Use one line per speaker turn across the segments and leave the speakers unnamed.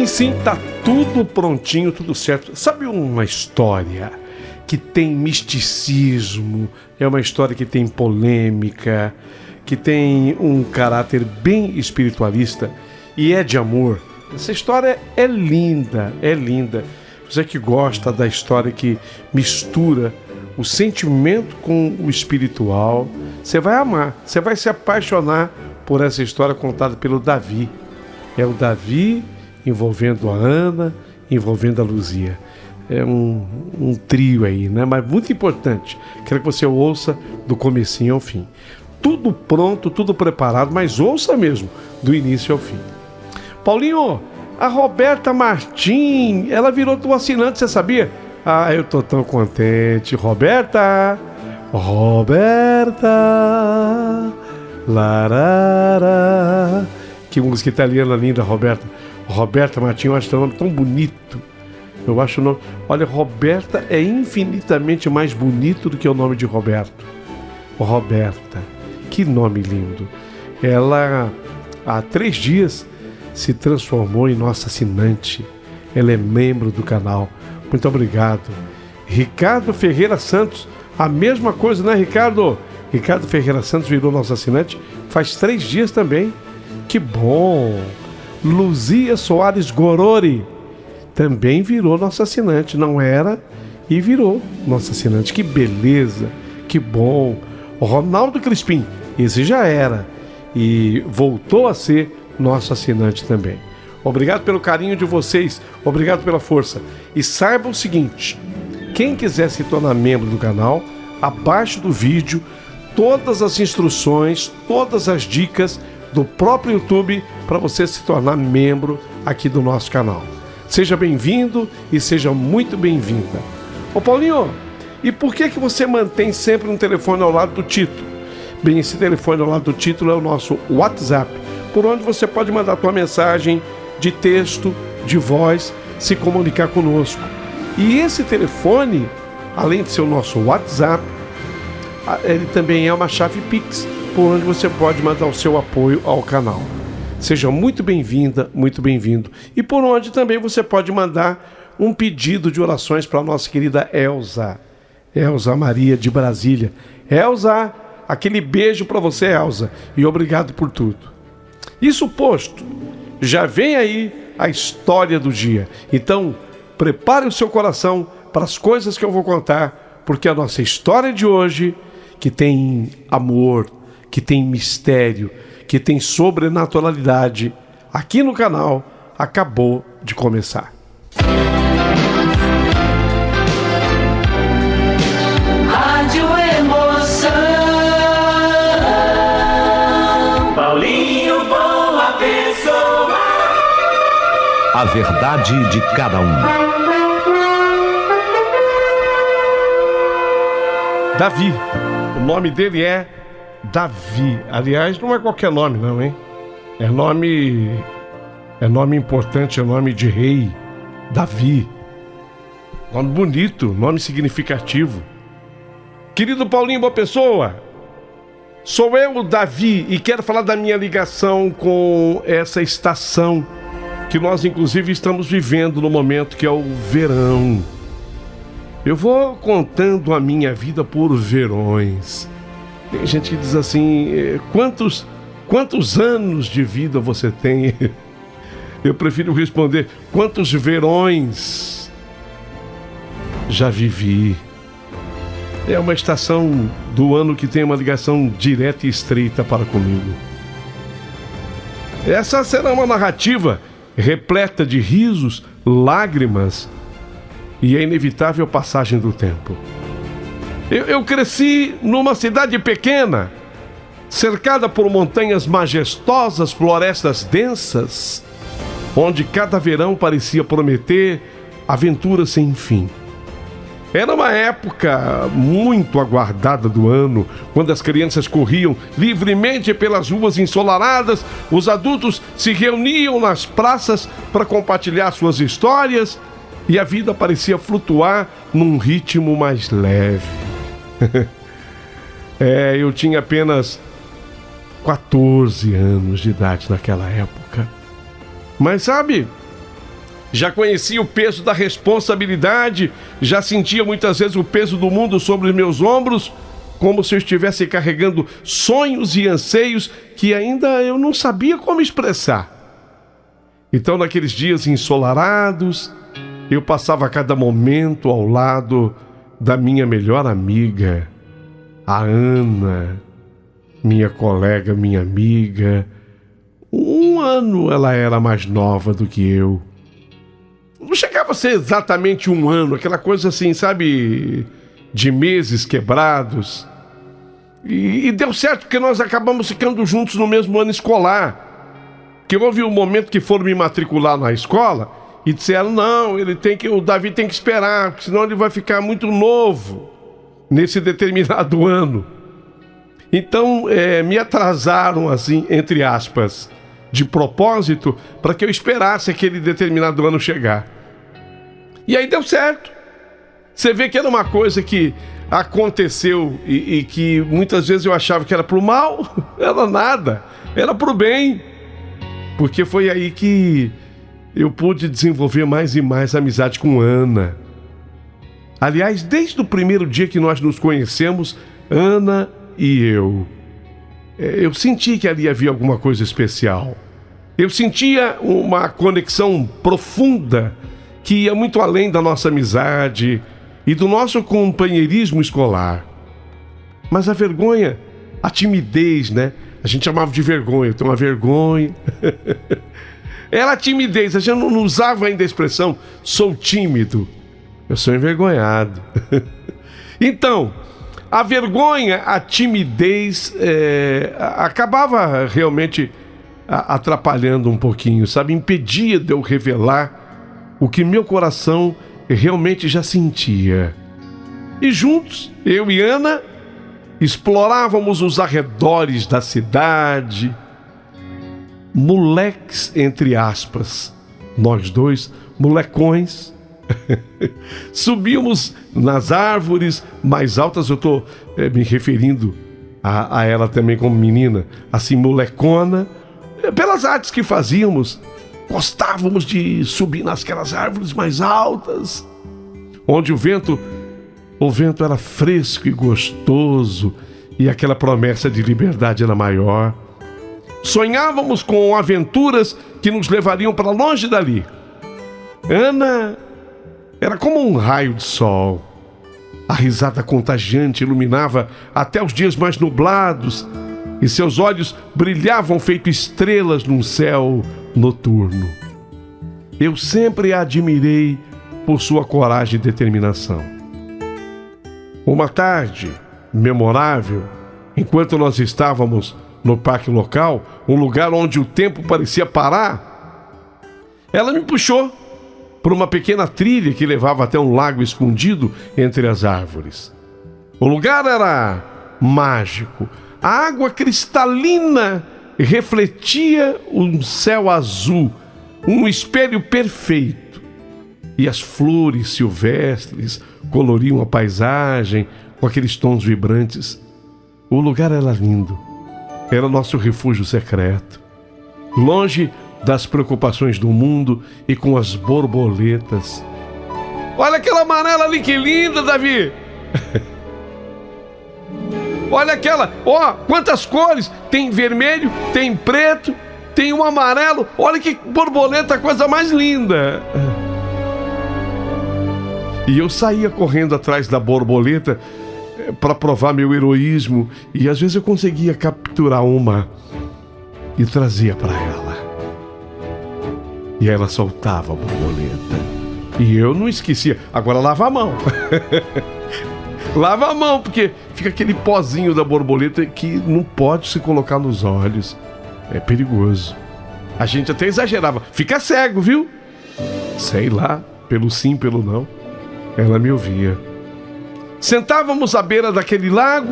Sim, tá tudo prontinho, tudo certo. Sabe uma história que tem misticismo, é uma história que tem polêmica, que tem um caráter bem espiritualista e é de amor? Essa história é linda, é linda. Você que gosta da história que mistura o sentimento com o espiritual, você vai amar, você vai se apaixonar por essa história contada pelo Davi. É o Davi envolvendo a Ana, envolvendo a Luzia. É um trio aí, né? Mas muito importante. Quero que você ouça do comecinho ao fim. Tudo pronto, tudo preparado, mas ouça mesmo, do início ao fim. Paulinho, a Roberta Martim, ela virou tua assinante, você sabia? Ah, eu tô tão contente. Roberta, larara. Que música italiana linda, Roberta. Roberta Martim, eu acho o nome tão bonito. Eu acho o nome... Olha, Roberta é infinitamente mais bonito do que o nome de Roberto. Roberta, que nome lindo. Ela, há 3 dias, se transformou em nossa assinante. Ela é membro do canal. Muito obrigado. Ricardo Ferreira Santos, a mesma coisa, né, Ricardo? Ricardo Ferreira Santos virou nosso assinante faz 3 dias também. Que bom! Luzia Soares Gorori também virou nosso assinante. Não era e virou nosso assinante. Que beleza, que bom. O Ronaldo Crispim, esse já era e voltou a ser nosso assinante também. Obrigado pelo carinho de vocês, obrigado pela força. E saiba o seguinte, quem quiser se tornar membro do canal, abaixo do vídeo, todas as instruções, todas as dicas do próprio YouTube para você se tornar membro aqui do nosso canal. Seja bem-vindo e seja muito bem-vinda. Ô Paulinho, e por que você mantém sempre um telefone ao lado do título? Bem, esse telefone ao lado do título é o nosso WhatsApp, por onde você pode mandar a tua mensagem de texto, de voz, se comunicar conosco. E esse telefone, além de ser o nosso WhatsApp, ele também é uma chave Pix, por onde você pode mandar o seu apoio ao canal. Seja muito bem-vinda, muito bem-vindo. E por onde também você pode mandar um pedido de orações para a nossa querida Elza Maria de Brasília. Elza, aquele beijo para você, Elza, e obrigado por tudo. Isso posto, já vem aí a história do dia. Então, prepare o seu coração para as coisas que eu vou contar, porque a nossa história de hoje, que tem amor, que tem mistério, que tem sobrenaturalidade, aqui no canal, acabou de começar.
Rádio Emoção, Paulinho Boa Pessoa.
A verdade de cada um.
Davi, o nome dele é Davi. Aliás, não é qualquer nome não, hein? É nome importante, é nome de rei. Davi. Nome bonito, nome significativo. Querido Paulinho Boa Pessoa, sou eu, Davi, e quero falar da minha ligação com essa estação que nós inclusive estamos vivendo no momento, que é o verão. Eu vou contando a minha vida por verões. Tem gente que diz assim, quantos anos de vida você tem? Eu prefiro responder, quantos verões já vivi? É uma estação do ano que tem uma ligação direta e estreita para comigo. Essa será uma narrativa repleta de risos, lágrimas e a inevitável passagem do tempo. Eu cresci numa cidade pequena, cercada por montanhas majestosas, florestas densas, onde cada verão parecia prometer aventuras sem fim. Era uma época muito aguardada do ano, quando as crianças corriam livremente pelas ruas ensolaradas, os adultos se reuniam nas praças para compartilhar suas histórias e a vida parecia flutuar num ritmo mais leve. Eu tinha apenas 14 anos de idade naquela época. Mas sabe, já conhecia o peso da responsabilidade, já sentia muitas vezes o peso do mundo sobre os meus ombros, como se eu estivesse carregando sonhos e anseios que ainda eu não sabia como expressar. Então, naqueles dias ensolarados, eu passava cada momento ao lado da minha melhor amiga, a Ana, minha colega, minha amiga. Um ano ela era mais nova do que eu. Não chegava a ser exatamente um ano, aquela coisa assim, sabe, de meses quebrados. E deu certo porque nós acabamos ficando juntos no mesmo ano escolar. Que houve um momento que foram me matricular na escola e disseram, não, o Davi tem que esperar, porque senão ele vai ficar muito novo nesse determinado ano. Então, me atrasaram, assim, entre aspas, de propósito, para que eu esperasse aquele determinado ano chegar. E aí deu certo. Você vê que era uma coisa que aconteceu e que muitas vezes eu achava que era pro mal, era nada, era pro bem. Porque foi aí que eu pude desenvolver mais e mais amizade com Ana. Aliás, desde o primeiro dia que nós nos conhecemos, Ana e eu senti que ali havia alguma coisa especial. Eu sentia uma conexão profunda que ia muito além da nossa amizade e do nosso companheirismo escolar. Mas a vergonha, a timidez, né? A gente chamava de vergonha, eu tenho uma vergonha. Era a timidez, a gente não usava ainda a expressão sou tímido. Eu sou envergonhado. Então, a vergonha, a timidez acabava realmente atrapalhando um pouquinho, sabe? Impedia de eu revelar o que meu coração realmente já sentia. E juntos, eu e Ana, explorávamos os arredores da cidade, moleques, entre aspas, nós dois, molecões. Subíamos nas árvores mais altas, eu estou me referindo a ela também como menina, assim, molecona, pelas artes que fazíamos. Gostávamos de subir nasquelas árvores mais altas, onde o vento era fresco e gostoso e aquela promessa de liberdade era maior. Sonhávamos com aventuras que nos levariam para longe dali. Ana era como um raio de sol. A risada contagiante iluminava até os dias mais nublados e seus olhos brilhavam feito estrelas num céu noturno. Eu sempre a admirei por sua coragem e determinação. Uma tarde memorável, enquanto nós estávamos no parque local, um lugar onde o tempo parecia parar, ela me puxou por uma pequena trilha que levava até um lago escondido entre as árvores. O lugar era mágico. A água cristalina refletia um céu azul, um espelho perfeito. E as flores silvestres coloriam a paisagem com aqueles tons vibrantes. O lugar era lindo. Era nosso refúgio secreto. Longe das preocupações do mundo e com as borboletas. Olha aquela amarela ali, que linda, Davi! Olha aquela, quantas cores! Tem vermelho, tem preto, tem um amarelo. Olha que borboleta, coisa mais linda! E eu saía correndo atrás da borboleta para provar meu heroísmo, e às vezes eu conseguia capturar uma e trazia para ela. E ela soltava a borboleta. E eu não esquecia. Agora lava a mão. Lava a mão, porque fica aquele pozinho da borboleta que não pode se colocar nos olhos. É perigoso. A gente até exagerava. Fica cego, viu? Sei lá, pelo sim, pelo não. Ela me ouvia. Sentávamos à beira daquele lago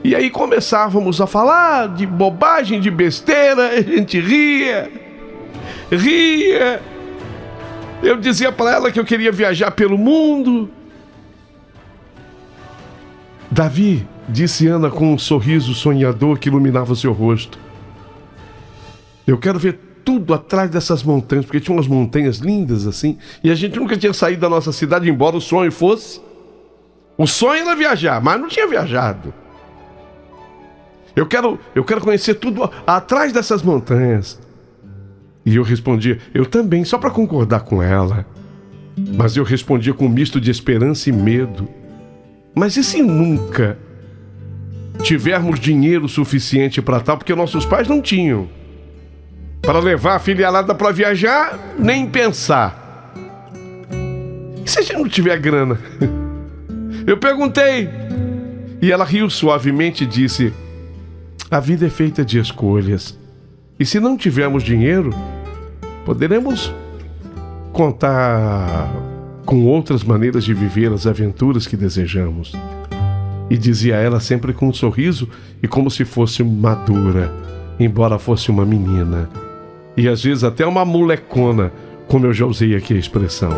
e aí começávamos a falar de bobagem, de besteira, a gente ria. Eu dizia para ela que eu queria viajar pelo mundo. Davi, disse Ana com um sorriso sonhador que iluminava o seu rosto, eu quero ver tudo atrás dessas montanhas, porque tinha umas montanhas lindas assim, e a gente nunca tinha saído da nossa cidade, embora o sonho fosse. O sonho era viajar, mas não tinha viajado. Eu quero conhecer tudo atrás dessas montanhas. E eu respondia, eu também, só para concordar com ela. Mas eu respondia com um misto de esperança e medo. Mas e se nunca tivermos dinheiro suficiente para tal, porque nossos pais não tinham, para levar a filharada para viajar, nem pensar. E se a gente não tiver grana? Eu perguntei, e ela riu suavemente e disse, a vida é feita de escolhas, e se não tivermos dinheiro, poderemos contar com outras maneiras de viver as aventuras que desejamos. E dizia ela sempre com um sorriso e como se fosse madura, embora fosse uma menina. E às vezes até uma molecona, como eu já usei aqui a expressão.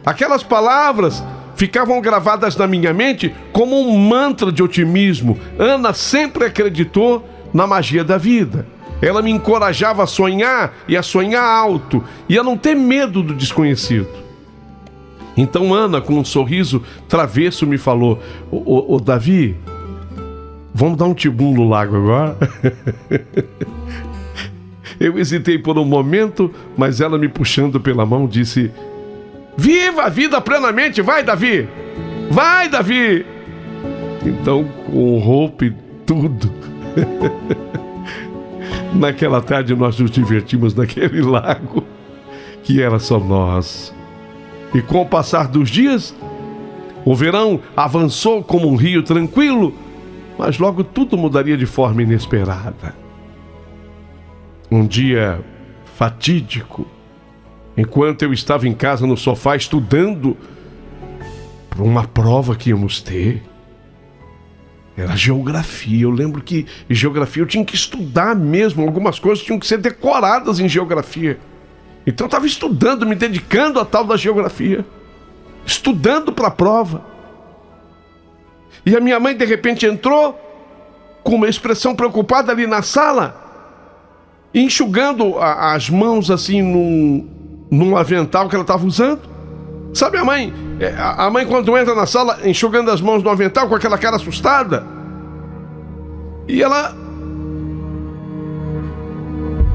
Aquelas palavras ficavam gravadas na minha mente como um mantra de otimismo. Ana sempre acreditou na magia da vida. Ela me encorajava a sonhar e a sonhar alto e a não ter medo do desconhecido. Então Ana, com um sorriso travesso, me falou, ô Davi, vamos dar um tibum no lago agora? Eu hesitei por um momento, mas ela me puxando pela mão disse, viva a vida plenamente, vai Davi! Vai Davi! Então, com roupa e tudo, naquela tarde nós nos divertimos naquele lago, que era só nós. E com o passar dos dias, o verão avançou como um rio tranquilo, mas logo tudo mudaria de forma inesperada. Um dia fatídico, enquanto eu estava em casa no sofá estudando para uma prova que íamos ter, era geografia. Eu lembro que em geografia eu tinha que estudar mesmo, algumas coisas tinham que ser decoradas em geografia. Então eu estava estudando, me dedicando à tal da geografia, estudando para a prova. E a minha mãe de repente entrou com uma expressão preocupada ali na sala, enxugando as mãos assim num avental que ela estava usando. Sabe a mãe quando entra na sala enxugando as mãos no avental com aquela cara assustada? E ela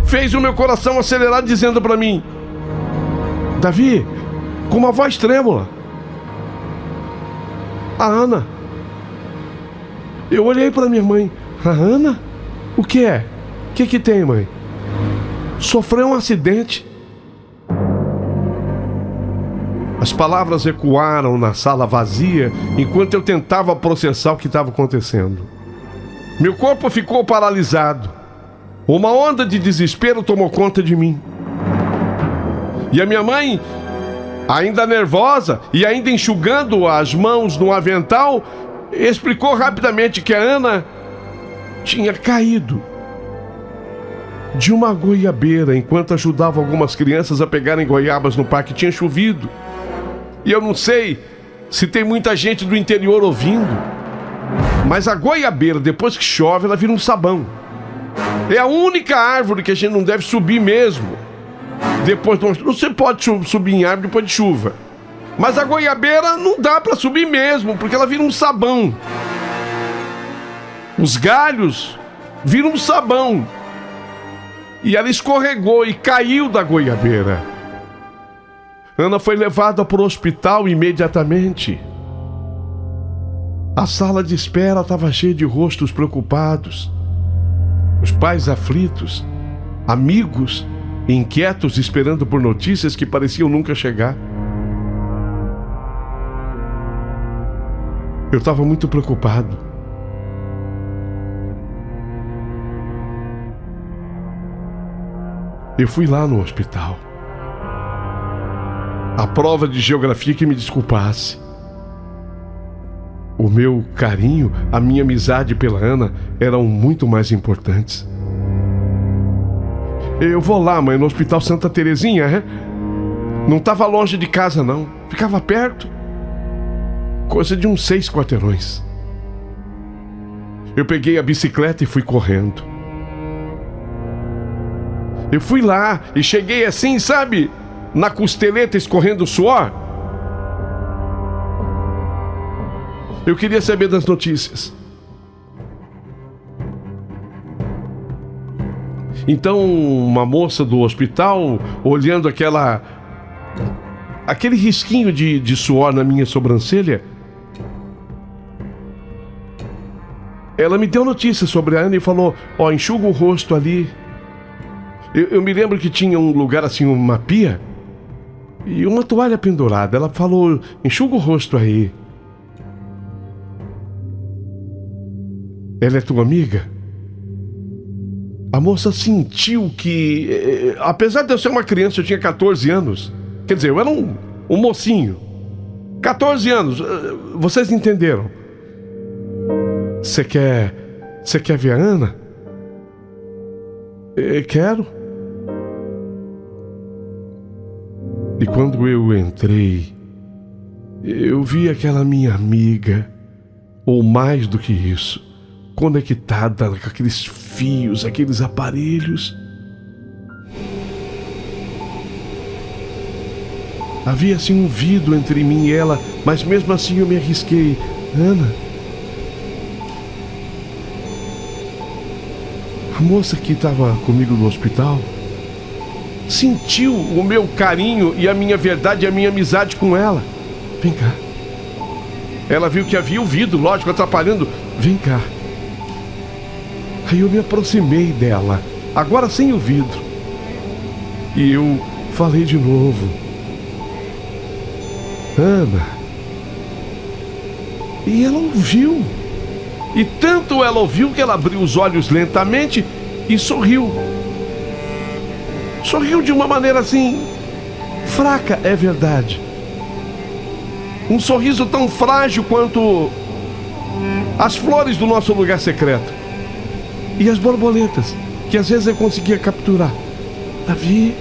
fez o meu coração acelerar dizendo para mim, Davi, com uma voz trêmula, a Ana. Eu olhei para minha mãe, a Ana? O que é? O que tem, mãe? Sofreu um acidente. As palavras ecoaram na sala vazia enquanto eu tentava processar o que estava acontecendo. Meu corpo ficou paralisado. Uma onda de desespero tomou conta de mim. E a minha mãe, ainda nervosa e ainda enxugando as mãos no avental, explicou rapidamente que a Ana tinha caído de uma goiabeira enquanto ajudava algumas crianças a pegarem goiabas no parque. Tinha chovido. E eu não sei se tem muita gente do interior ouvindo, mas a goiabeira, depois que chove, ela vira um sabão. É a única árvore que a gente não deve subir mesmo. Depois não você pode subir em árvore depois de chuva. Mas a goiabeira não dá para subir mesmo, porque ela vira um sabão. Os galhos viram um sabão. E ela escorregou e caiu da goiabeira. Ana foi levada para o hospital imediatamente. A sala de espera estava cheia de rostos preocupados. Os pais aflitos, amigos inquietos esperando por notícias que pareciam nunca chegar. Eu estava muito preocupado. Eu fui lá no hospital. A prova de geografia que me desculpasse. O meu carinho, a minha amizade pela Ana eram muito mais importantes. Eu vou lá, mãe, no Hospital Santa Terezinha, é? Não estava longe de casa, não. Ficava perto. Coisa de uns 6 quarteirões. Eu peguei a bicicleta e fui correndo. Eu fui lá e cheguei assim, sabe? Na costeleta escorrendo suor. Eu queria saber das notícias. Então, uma moça do hospital, olhando aquele risquinho de suor na minha sobrancelha, ela me deu notícia sobre a Ana e falou: ó, enxuga o rosto ali. Eu me lembro que tinha um lugar assim, uma pia e uma toalha pendurada. Ela falou: enxuga o rosto aí. Ela é tua amiga? A moça sentiu que, apesar de eu ser uma criança, eu tinha 14 anos. Quer dizer, eu era um mocinho. 14 anos, vocês entenderam? Você quer ver a Ana? Quero. E quando eu entrei, eu vi aquela minha amiga, ou mais do que isso, conectada com aqueles fios, aqueles aparelhos. Havia assim um vidro entre mim e ela, mas mesmo assim eu me arrisquei. Ana, a moça que estava comigo no hospital sentiu o meu carinho e a minha verdade e a minha amizade com ela. Vem cá. Ela viu que havia o vidro, lógico, atrapalhando. Vem cá. Aí eu me aproximei dela, agora sem o vidro. E eu falei de novo: Ana. E ela ouviu. E tanto ela ouviu que ela abriu os olhos lentamente e sorriu. Sorriu de uma maneira assim, fraca, é verdade. Um sorriso tão frágil quanto as flores do nosso lugar secreto. E as borboletas, que às vezes eu conseguia capturar. Davi,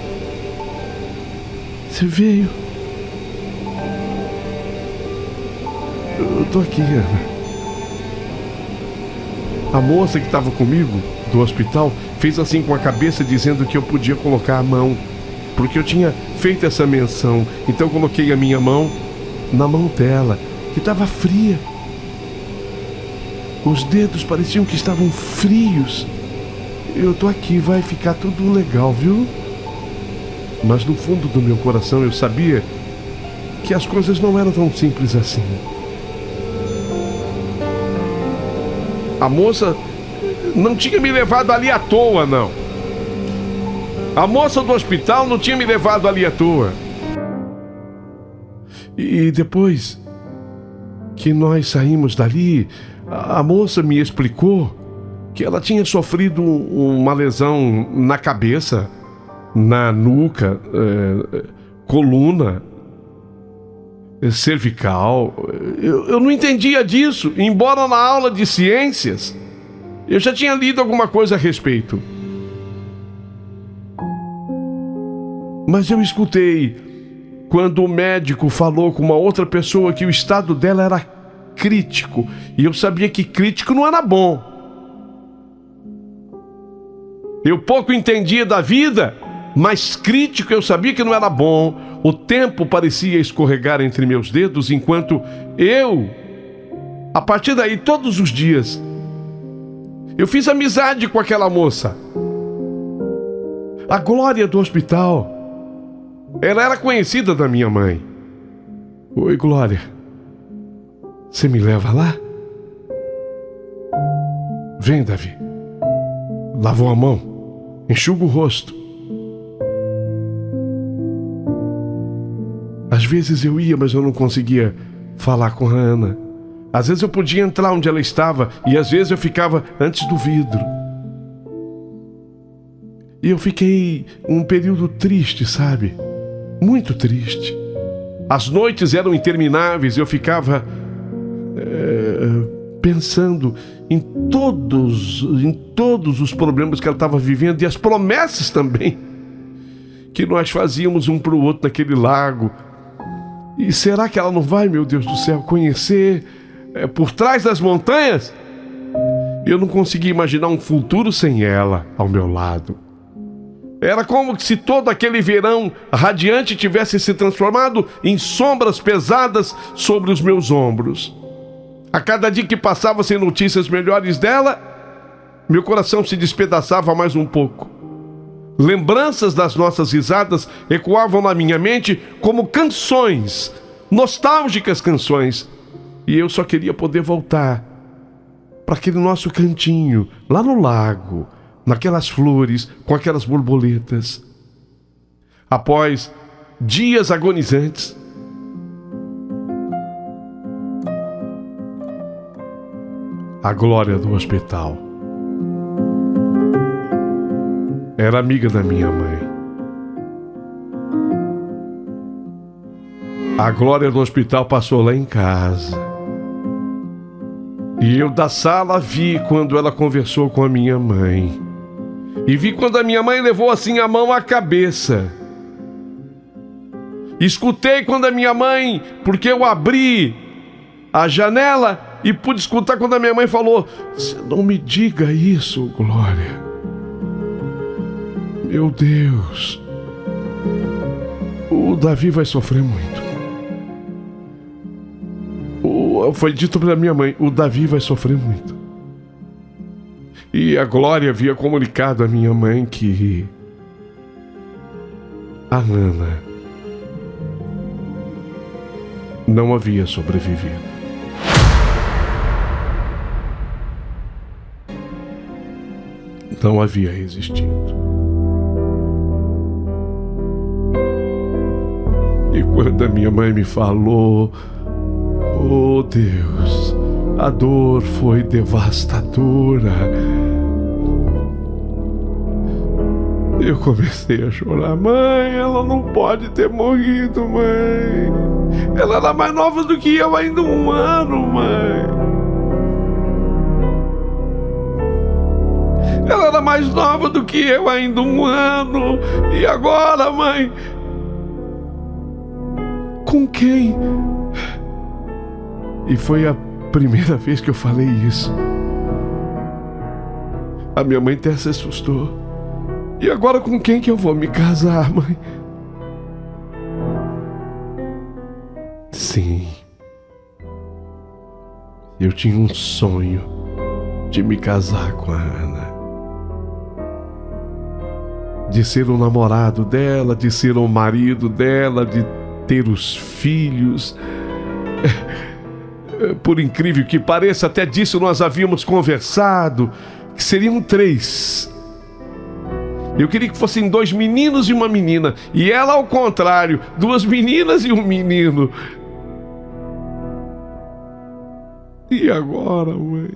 você veio. Eu tô aqui, Ana. A moça que estava comigo, do hospital, fez assim com a cabeça, dizendo que eu podia colocar a mão, porque eu tinha feito essa menção. Então eu coloquei a minha mão na mão dela, que estava fria. Os dedos pareciam que estavam frios. Eu tô aqui, vai ficar tudo legal, viu? Mas no fundo do meu coração eu sabia que as coisas não eram tão simples assim. A moça não tinha me levado ali à toa, não. A moça do hospital não tinha me levado ali à toa. E depois que nós saímos dali, a moça me explicou que ela tinha sofrido uma lesão na cabeça, na nuca, coluna, cervical. Eu não entendia disso, embora na aula de ciências eu já tinha lido alguma coisa a respeito. Mas eu escutei quando o médico falou com uma outra pessoa que o estado dela era crítico, e eu sabia que crítico não era bom. Eu pouco entendia da vida, mas crítico eu sabia que não era bom. O tempo parecia escorregar entre meus dedos, enquanto eu, a partir daí, todos os dias, eu fiz amizade com aquela moça, a Glória do hospital. Ela era conhecida da minha mãe. Oi, Glória. Você me leva lá? Vem, Davi. Lavou a mão. Enxuga o rosto. Às vezes eu ia, mas eu não conseguia falar com a Ana. Às vezes eu podia entrar onde ela estava e às vezes eu ficava antes do vidro. E eu fiquei um período triste, sabe? Muito triste. As noites eram intermináveis, eu ficava pensando em todos os problemas que ela estava vivendo e as promessas também que nós fazíamos um para o outro naquele lago. E será que ela não vai, meu Deus do céu, conhecer por trás das montanhas? Eu não conseguia imaginar um futuro sem ela ao meu lado. Era como se todo aquele verão radiante tivesse se transformado em sombras pesadas sobre os meus ombros. A cada dia que passava sem notícias melhores dela, meu coração se despedaçava mais um pouco. Lembranças das nossas risadas ecoavam na minha mente como canções, nostálgicas canções. E eu só queria poder voltar para aquele nosso cantinho, lá no lago, naquelas flores, com aquelas borboletas. Após dias agonizantes, a Glória do hospital era amiga da minha mãe. A Glória do hospital passou lá em casa. E eu da sala vi quando ela conversou com a minha mãe. E vi quando a minha mãe levou assim a mão à cabeça. Escutei quando a minha mãe, porque eu abri a janela e pude escutar quando a minha mãe falou: "Você não me diga isso, Glória. Meu Deus, o Davi vai sofrer muito." Foi dito pela minha mãe: "O Davi vai sofrer muito." E a Glória havia comunicado à minha mãe que a Ana não havia sobrevivido. Não havia resistido. E quando a minha mãe me falou: "Oh Deus, a dor foi devastadora", eu comecei a chorar. "Mãe, ela não pode ter morrido, mãe. Ela era mais nova do que eu, ainda 1 ano, mãe. Ela era mais nova do que eu, ainda 1 ano. E agora, mãe? Com quem?" E foi a primeira vez que eu falei isso. A minha mãe até se assustou. "E agora com quem que eu vou me casar, mãe?" Sim. Eu tinha um sonho de me casar com a Ana. De ser o namorado dela, de ser o marido dela, de ter os filhos. Por incrível que pareça, até disso nós havíamos conversado, que seriam 3. Eu queria que fossem 2 meninos e uma menina. E ela, ao contrário, 2 meninas e um menino. E agora, mãe?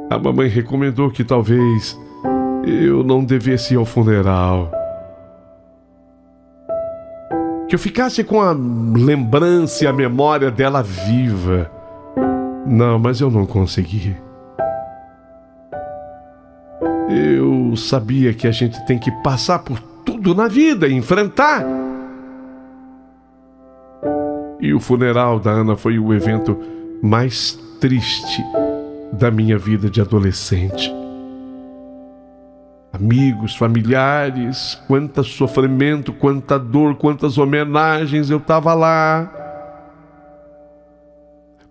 A mamãe recomendou que talvez eu não devesse ir ao funeral. Que eu ficasse com a lembrança e a memória dela viva. Não, mas eu não consegui. Eu sabia que a gente tem que passar por tudo na vida e enfrentar. E o funeral da Ana foi o evento mais triste da minha vida de adolescente. Amigos, familiares, quanto sofrimento, quanta dor, quantas homenagens, eu estava lá.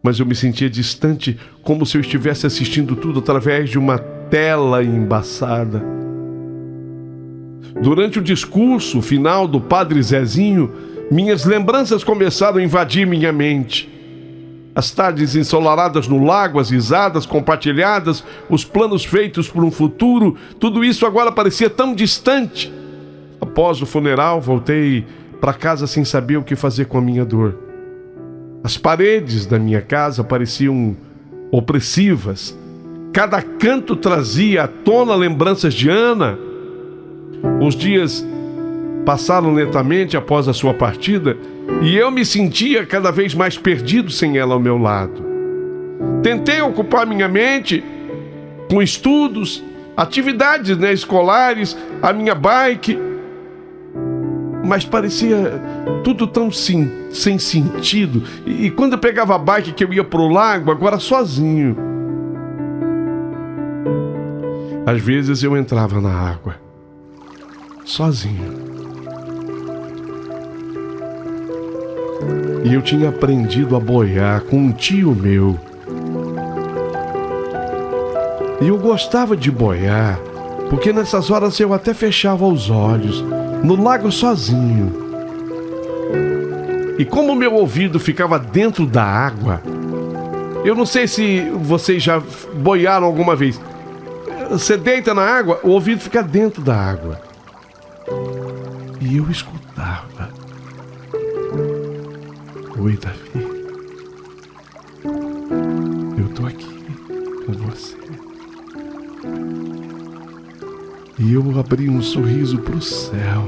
Mas eu me sentia distante, como se eu estivesse assistindo tudo através de uma tela embaçada. Durante o discurso final do Padre Zezinho, minhas lembranças começaram a invadir minha mente. As tardes ensolaradas no lago, as risadas compartilhadas, os planos feitos por um futuro, tudo isso agora parecia tão distante. Após o funeral, voltei para casa sem saber o que fazer com a minha dor. As paredes da minha casa pareciam opressivas. Cada canto trazia à tona lembranças de Ana. Os dias passaram lentamente após a sua partida E eu me sentia cada vez mais perdido sem ela ao meu lado. Tentei ocupar minha mente com estudos, atividades, escolares, a minha bike, mas parecia tudo tão sem sentido. E quando eu pegava a bike que eu ia pro lago, agora sozinho, às vezes eu entrava na água, sozinho. E eu tinha aprendido a boiar com um tio meu. E eu gostava de boiar, porque nessas horas eu até fechava os olhos, no lago sozinho. E como meu ouvido ficava dentro da água, eu não sei se vocês já boiaram alguma vez. Você deita na água, o ouvido fica dentro da água. E eu escutava. Oi, Davi. Eu tô aqui com você. E eu abri um sorriso pro céu.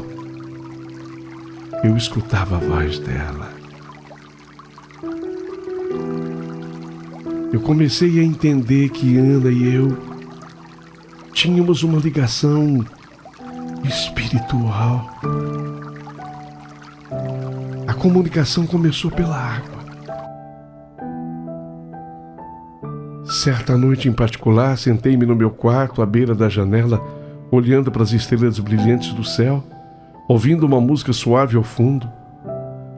Eu escutava a voz dela. Eu comecei a entender que Ana e eu tínhamos uma ligação espiritual. A comunicação começou pela água. Certa noite em particular, sentei-me no meu quarto, à beira da janela, olhando para as estrelas brilhantes do céu, ouvindo uma música suave ao fundo.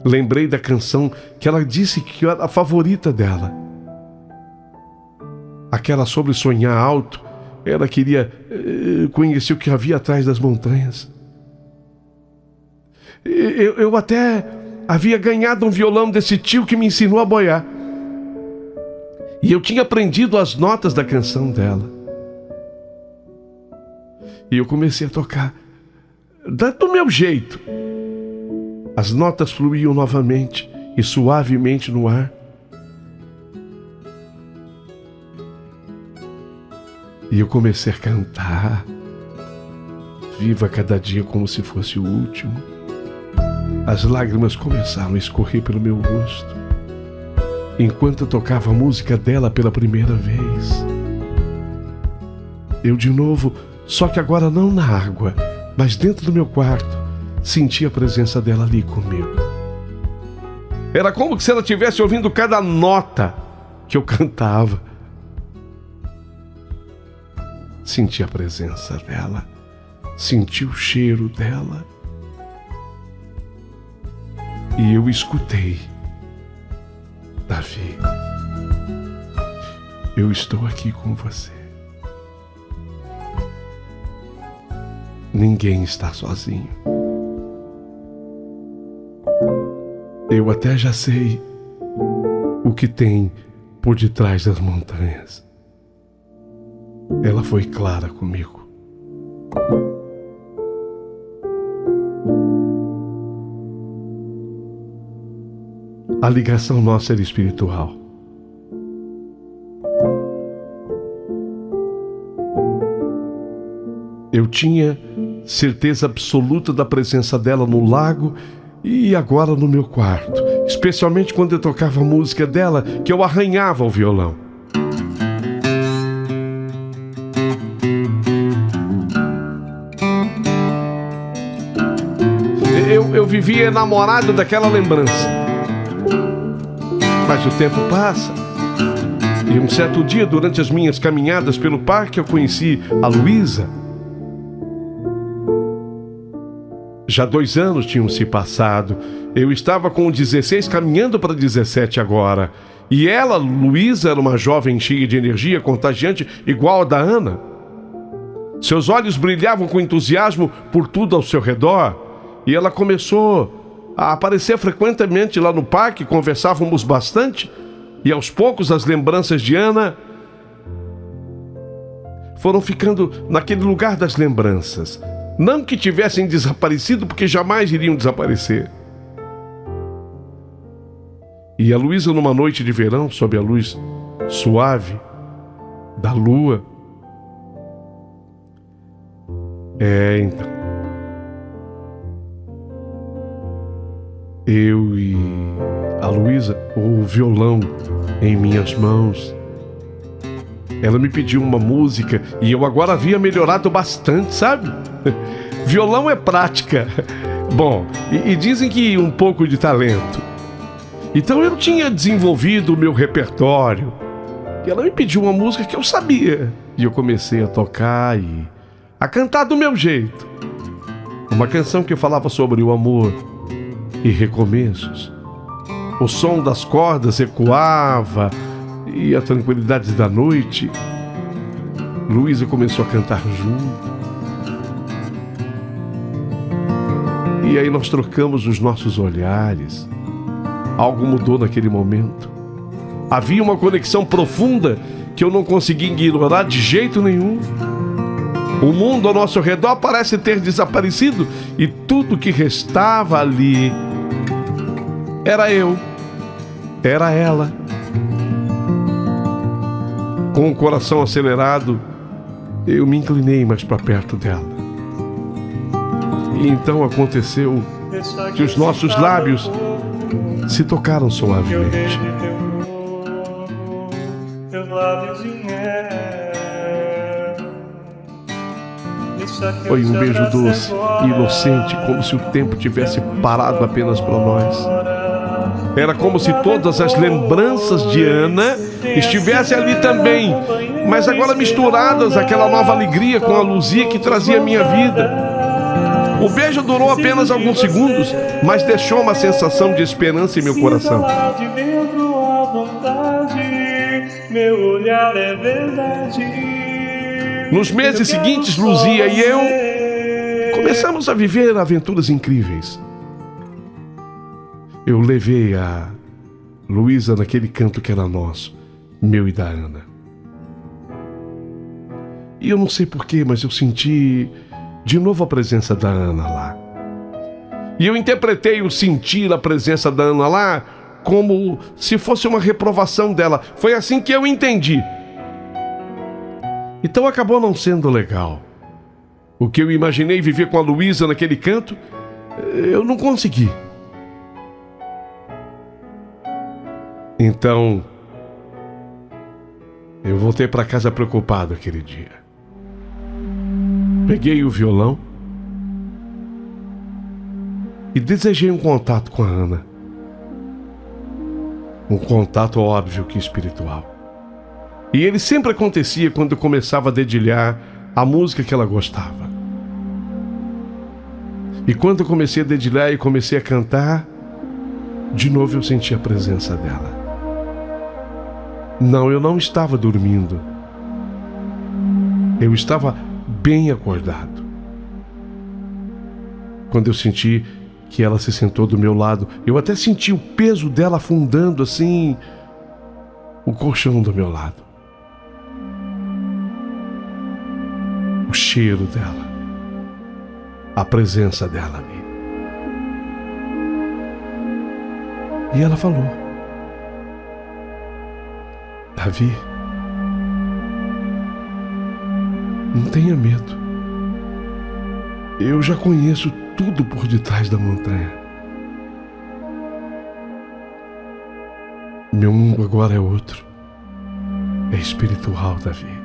Lembrei da canção que ela disse que era a favorita dela. Aquela sobre sonhar alto. Ela queria conhecer o que havia atrás das montanhas. Eu até havia ganhado um violão desse tio que me ensinou a boiar. E eu tinha aprendido as notas da canção dela. E eu comecei a tocar do meu jeito. As notas fluíam novamente e suavemente no ar. E eu comecei a cantar. Viva cada dia como se fosse o último. As lágrimas começaram a escorrer pelo meu rosto, enquanto eu tocava a música dela pela primeira vez. Eu de novo, só que agora não na água, mas dentro do meu quarto, senti a presença dela ali comigo. Era como se ela estivesse ouvindo cada nota que eu cantava. Senti a presença dela, senti o cheiro dela. E eu escutei: Davi, eu estou aqui com você. Ninguém está sozinho. Eu até já sei o que tem por detrás das montanhas. Ela foi clara comigo. A ligação nossa era espiritual. Eu tinha certeza absoluta da presença dela no lago e agora no meu quarto, especialmente quando eu tocava a música dela, que eu arranhava o violão. Eu vivia enamorado daquela lembrança. Mas o tempo passa. E um certo dia, durante as minhas caminhadas pelo parque, eu conheci a Luísa. Já 2 anos tinham se passado. Eu estava com 16, caminhando para 17 agora. E ela, Luísa, era uma jovem cheia de energia, contagiante, igual a da Ana. Seus olhos brilhavam com entusiasmo por tudo ao seu redor. E ela começou a aparecer frequentemente lá no parque, conversávamos bastante. E aos poucos as lembranças de Ana foram ficando naquele lugar das lembranças. Não que tivessem desaparecido, porque jamais iriam desaparecer. E a Luísa, numa noite de verão, sob a luz suave da lua. Então. eu e a Luísa, o violão em minhas mãos. Ela me pediu uma música e eu agora havia melhorado bastante, sabe? Violão é prática. Bom, e dizem que um pouco de talento. Então eu tinha desenvolvido o meu repertório. E ela me pediu uma música que eu sabia. E eu comecei a tocar e a cantar do meu jeito. Uma canção que falava sobre o amor e recomeços. O som das cordas ecoava e a tranquilidade da noite. Luísa começou a cantar junto. E aí nós trocamos os nossos olhares. Algo mudou naquele momento. Havia uma conexão profunda que eu não conseguia ignorar de jeito nenhum. O mundo ao nosso redor parece ter desaparecido e tudo que restava ali era eu, era ela. Com o coração acelerado, eu me inclinei mais para perto dela. E então aconteceu que os nossos lábios se tocaram suavemente. Foi um beijo doce e inocente, como se o tempo tivesse parado apenas para nós. Era como se todas as lembranças de Ana estivessem ali também, mas agora misturadas àquela nova alegria com a luzia que trazia a minha vida. O beijo durou apenas alguns segundos, mas deixou uma sensação de esperança em meu coração. Nos meses seguintes, Luzia e eu começamos a viver aventuras incríveis. Eu levei a Luísa naquele canto que era nosso, meu e da Ana. E eu não sei porquê, mas eu senti de novo a presença da Ana lá. E eu interpretei o sentir a presença da Ana lá como se fosse uma reprovação dela. Foi assim que eu entendi. Então acabou não sendo legal. O que eu imaginei viver com a Luísa naquele canto, eu não consegui. Então, eu voltei para casa preocupado aquele dia. Peguei o violão e desejei um contato com a Ana. Um contato óbvio que espiritual. E ele sempre acontecia quando eu começava a dedilhar a música que ela gostava. E quando eu comecei a dedilhar e comecei a cantar, de novo eu senti a presença dela. Não, eu não estava dormindo. Eu estava bem acordado. Quando eu senti que ela se sentou do meu lado, eu até senti o peso dela afundando assim o colchão do meu lado. O cheiro dela, a presença dela ali. E ela falou: Davi, não tenha medo. Eu já conheço tudo por detrás da montanha. Meu mundo agora é outro. É espiritual, Davi.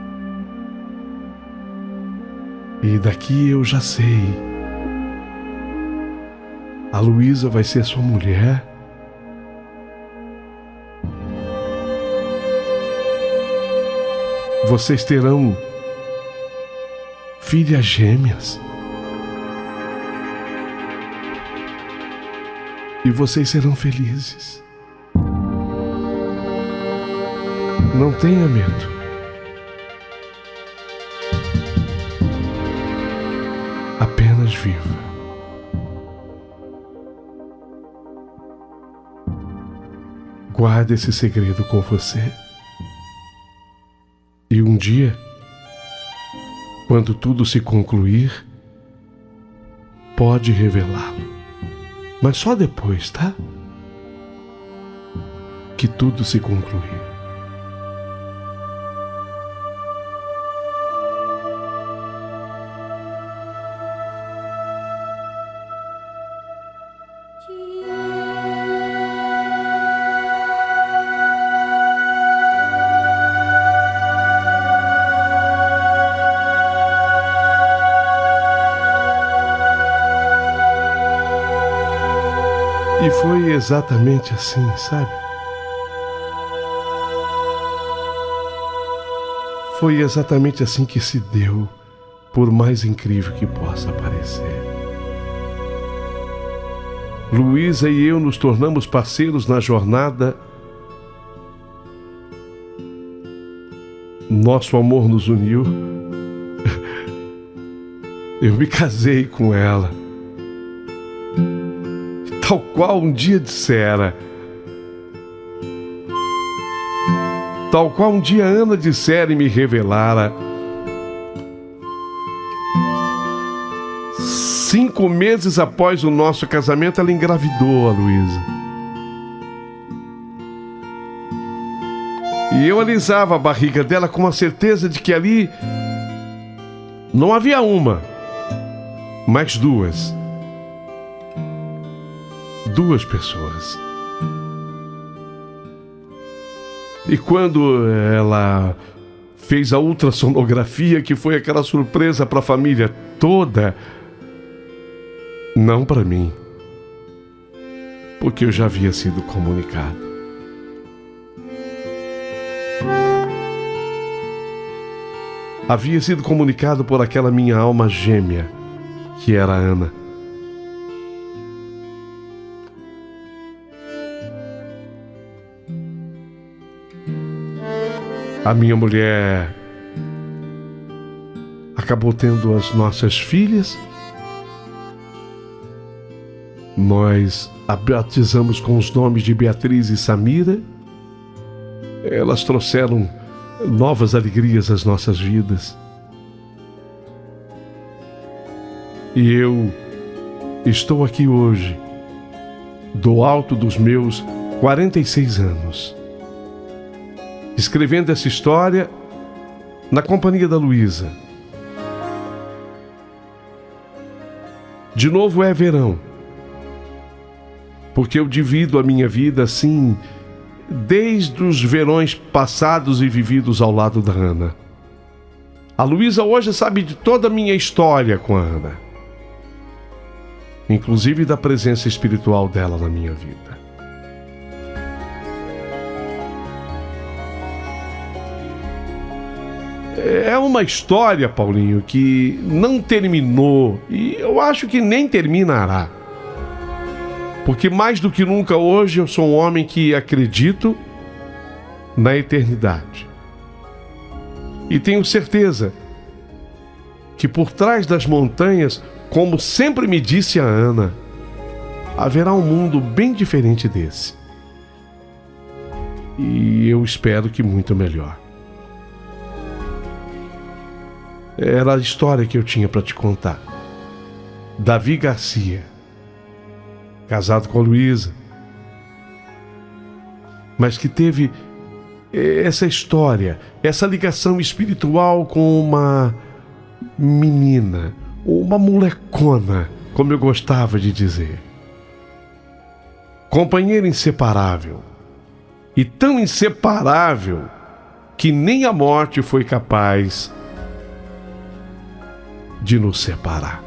E daqui eu já sei. A Luísa vai ser sua mulher. Vocês terão filhas gêmeas. E vocês serão felizes. Não tenha medo. Apenas viva. Guarde esse segredo com você. E um dia, quando tudo se concluir, pode revelá-lo. Mas só depois, tá? Que tudo se concluir. E foi exatamente assim, sabe? Foi exatamente assim que se deu, por mais incrível que possa parecer. Luísa e eu nos tornamos parceiros na jornada. Nosso amor nos uniu. Eu me casei com ela. Tal qual um dia dissera. Tal qual um dia Ana dissera e me revelara. 5 meses após o nosso casamento, ela engravidou a Luísa. E eu alisava a barriga dela com a certeza de que ali não havia uma, mas duas. 2 pessoas. E quando ela fez a ultrassonografia, que foi aquela surpresa para a família toda, não para mim, porque eu já havia sido comunicado. Havia sido comunicado por aquela minha alma gêmea, que era a Ana. A minha mulher acabou tendo as nossas filhas. Nós a batizamos com os nomes de Beatriz e Samira. Elas trouxeram novas alegrias às nossas vidas. E eu estou aqui hoje, do alto dos meus 46 anos, escrevendo essa história na companhia da Luísa. De novo é verão, porque eu divido a minha vida assim, desde os verões passados e vividos ao lado da Ana. A Luísa hoje sabe de toda a minha história com a Ana, inclusive da presença espiritual dela na minha vida. É uma história, Paulinho, que não terminou e eu acho que nem terminará. Porque mais do que nunca hoje eu sou um homem que acredito na eternidade. E tenho certeza que por trás das montanhas, como sempre me disse a Ana, haverá um mundo bem diferente desse. E eu espero que muito melhor. Era a história que eu tinha para te contar. Davi Garcia, casado com a Luísa, mas que teve essa história, essa ligação espiritual com uma menina, uma molecona, como eu gostava de dizer. Companheira inseparável, e tão inseparável que nem a morte foi capaz de nos separar.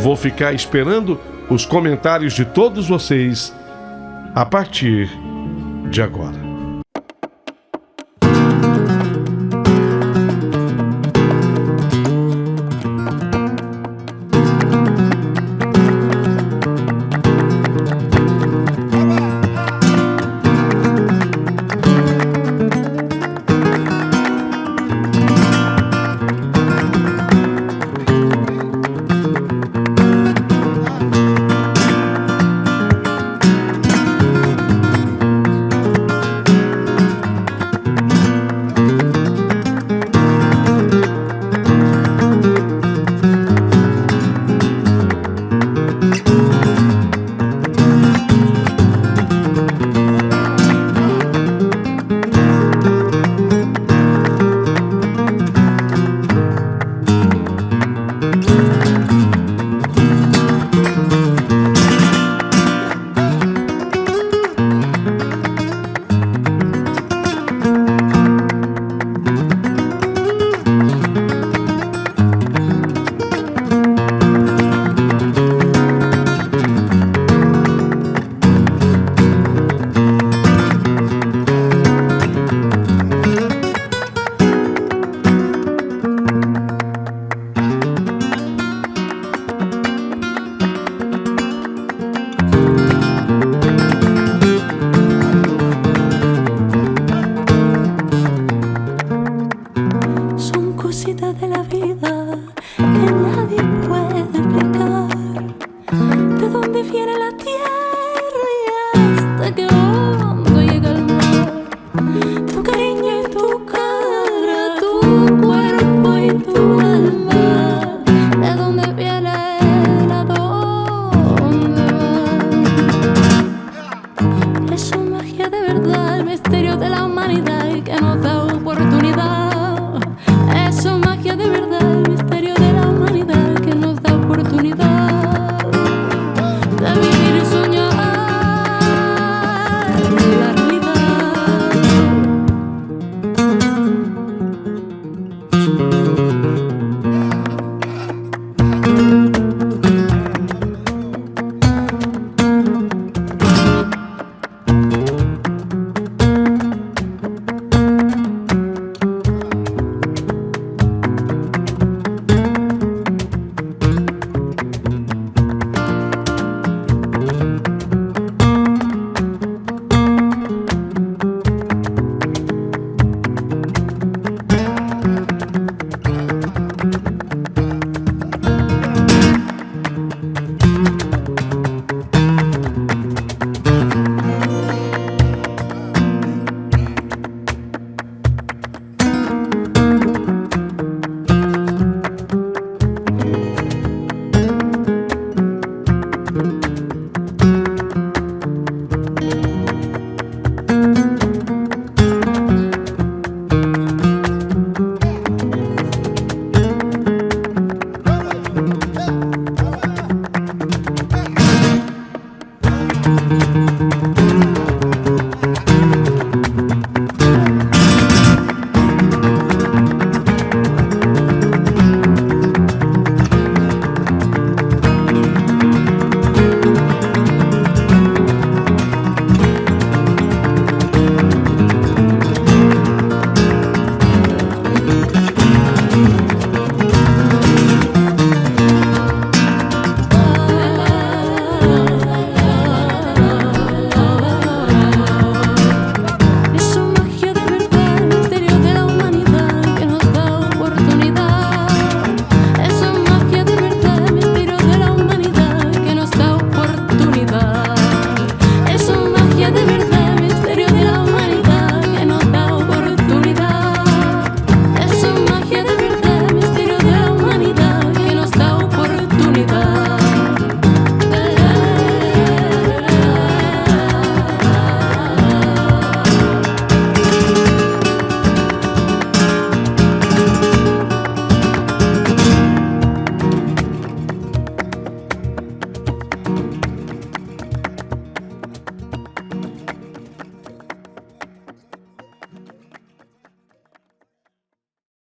Vou ficar esperando os comentários de todos vocês a partir de agora.